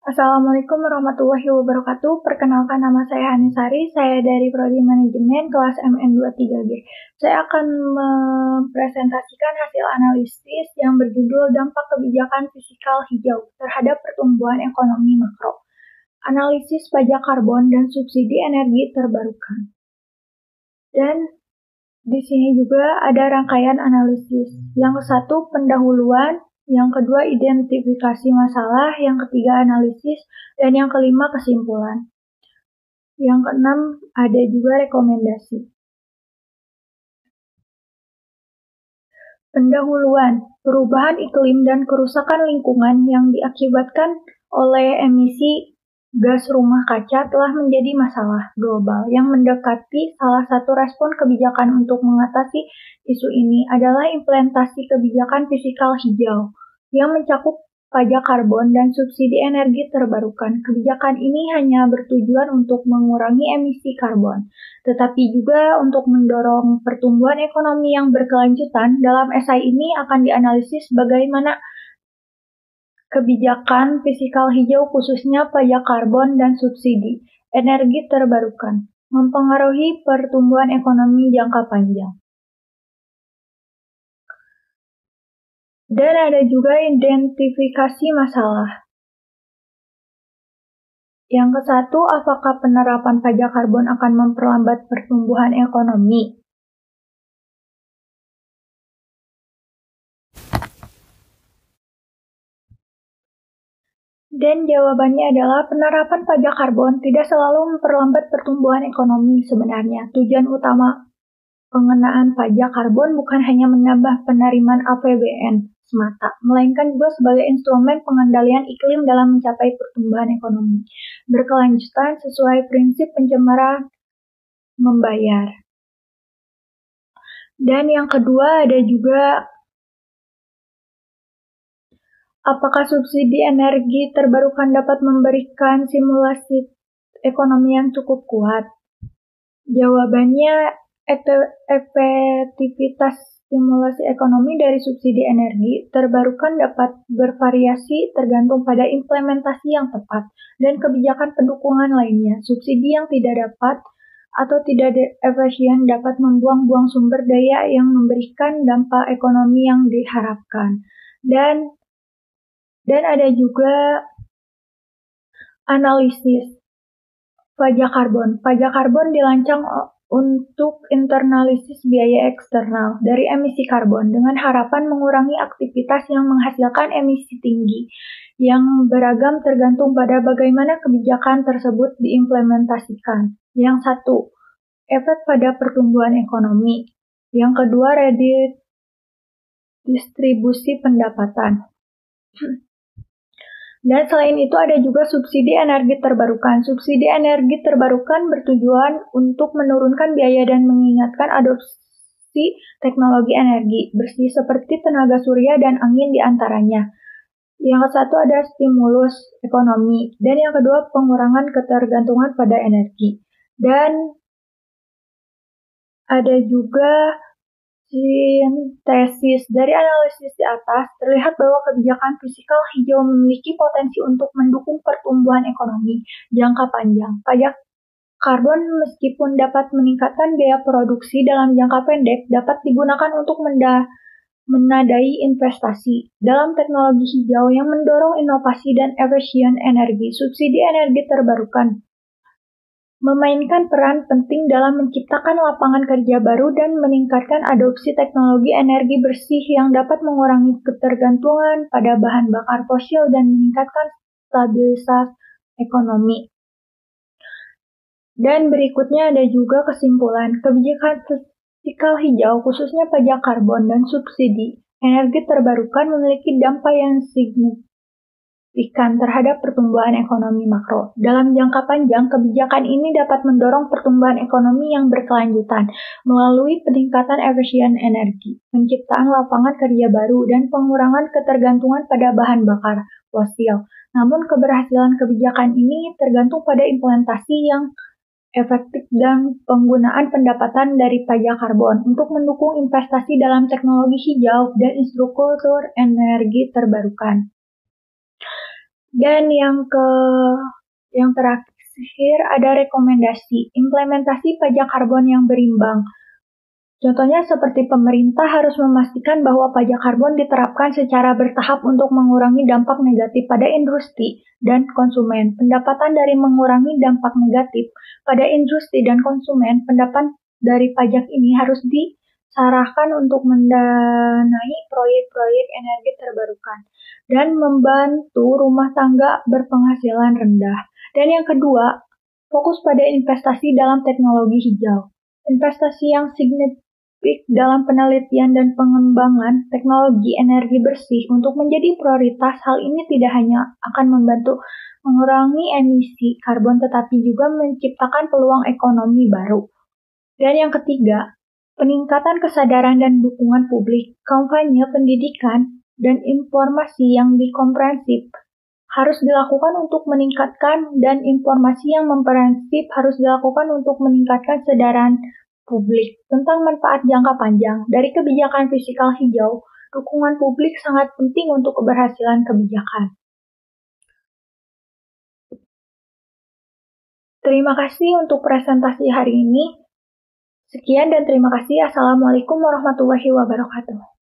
Assalamualaikum warahmatullahi wabarakatuh. Perkenalkan, nama saya Hanisari. Saya dari Prodi Manajemen kelas MN23G. Saya akan mempresentasikan hasil analisis yang berjudul Dampak Kebijakan Fiskal Hijau terhadap Pertumbuhan Ekonomi Makro. Analisis pajak karbon dan subsidi energi terbarukan. Dan di sini juga ada rangkaian analisis. Yang satu, pendahuluan. Yang kedua, identifikasi masalah. Yang ketiga, analisis. Dan yang kelima, kesimpulan. Yang keenam, ada juga rekomendasi. Pendahuluan, perubahan iklim dan kerusakan lingkungan yang diakibatkan oleh emisi gas rumah kaca telah menjadi masalah global yang mendekati. Salah satu respon kebijakan untuk mengatasi isu ini adalah implementasi kebijakan fiskal hijau yang mencakup pajak karbon dan subsidi energi terbarukan. Kebijakan ini hanya bertujuan untuk mengurangi emisi karbon, tetapi juga untuk mendorong pertumbuhan ekonomi yang berkelanjutan. Dalam esai ini akan dianalisis bagaimana kebijakan fiskal hijau khususnya pajak karbon dan subsidi energi terbarukan mempengaruhi pertumbuhan ekonomi jangka panjang. Dan ada juga identifikasi masalah. Yang ke-1, apakah penerapan pajak karbon akan memperlambat pertumbuhan ekonomi? Dan jawabannya adalah penerapan pajak karbon tidak selalu memperlambat pertumbuhan ekonomi sebenarnya. Tujuan utama pengenaan pajak karbon bukan hanya menambah penerimaan APBN semata, melainkan juga sebagai instrumen pengendalian iklim dalam mencapai pertumbuhan ekonomi berkelanjutan sesuai prinsip pencemaran membayar. Dan yang kedua ada juga apakah subsidi energi terbarukan dapat memberikan simulasi ekonomi yang cukup kuat? Jawabannya, efektivitas stimulasi ekonomi dari subsidi energi terbarukan dapat bervariasi tergantung pada implementasi yang tepat dan kebijakan pendukungan lainnya. Subsidi yang tidak dapat atau tidak efisien dapat membuang-buang sumber daya yang memberikan dampak ekonomi yang diharapkan. Dan ada juga analisis pajak karbon. Pajak karbon dirancang untuk internalisis biaya eksternal dari emisi karbon dengan harapan mengurangi aktivitas yang menghasilkan emisi tinggi yang beragam tergantung pada bagaimana kebijakan tersebut diimplementasikan. Yang satu, efek pada pertumbuhan ekonomi. Yang kedua, redistribusi pendapatan. Dan selain itu ada juga subsidi energi terbarukan. Subsidi energi terbarukan bertujuan untuk menurunkan biaya dan mengingatkan adopsi teknologi energi bersih seperti tenaga surya dan angin diantaranya. Yang satu ada stimulus ekonomi, dan yang kedua pengurangan ketergantungan pada energi. Dan ada juga sintesis. Dari analisis di atas, terlihat bahwa kebijakan fiskal hijau memiliki potensi untuk mendukung pertumbuhan ekonomi jangka panjang. Pajak karbon meskipun dapat meningkatkan biaya produksi dalam jangka pendek, dapat digunakan untuk menadai investasi dalam teknologi hijau yang mendorong inovasi dan efisien energi. Subsidi energi terbarukan memainkan peran penting dalam menciptakan lapangan kerja baru dan meningkatkan adopsi teknologi energi bersih yang dapat mengurangi ketergantungan pada bahan bakar fosil dan meningkatkan stabilitas ekonomi. Dan berikutnya ada juga kesimpulan. Kebijakan fiskal hijau, khususnya pajak karbon dan subsidi energi terbarukan memiliki dampak yang signifikan terhadap pertumbuhan ekonomi makro. Dalam jangka panjang, kebijakan ini dapat mendorong pertumbuhan ekonomi yang berkelanjutan melalui peningkatan efisien energi, penciptaan lapangan kerja baru, dan pengurangan ketergantungan pada bahan bakar fosil. Namun, keberhasilan kebijakan ini tergantung pada implementasi yang efektif dan penggunaan pendapatan dari pajak karbon untuk mendukung investasi dalam teknologi hijau dan infrastruktur energi terbarukan. Dan yang terakhir ada rekomendasi implementasi pajak karbon yang berimbang. Contohnya seperti pemerintah harus memastikan bahwa pajak karbon diterapkan secara bertahap untuk mengurangi dampak negatif pada industri dan konsumen. Pendapatan dari mengurangi dampak negatif pada industri dan konsumen, pendapatan dari pajak ini harus diarahkan untuk mendanai proyek-proyek energi terbarukan dan membantu rumah tangga berpenghasilan rendah. Dan yang kedua, fokus pada investasi dalam teknologi hijau. Investasi yang signifikan dalam penelitian dan pengembangan teknologi energi bersih untuk menjadi prioritas. Hal ini tidak hanya akan membantu mengurangi emisi karbon tetapi juga menciptakan peluang ekonomi baru. Dan yang ketiga, peningkatan kesadaran dan dukungan publik. Kampanye pendidikan dan informasi yang komprehensif harus dilakukan untuk meningkatkan dan informasi yang komprehensif harus dilakukan untuk meningkatkan kesadaran publik tentang manfaat jangka panjang dari kebijakan fiskal hijau. Dukungan publik sangat penting untuk keberhasilan kebijakan. Terima kasih untuk presentasi hari ini. Sekian dan terima kasih. Assalamualaikum warahmatullahi wabarakatuh.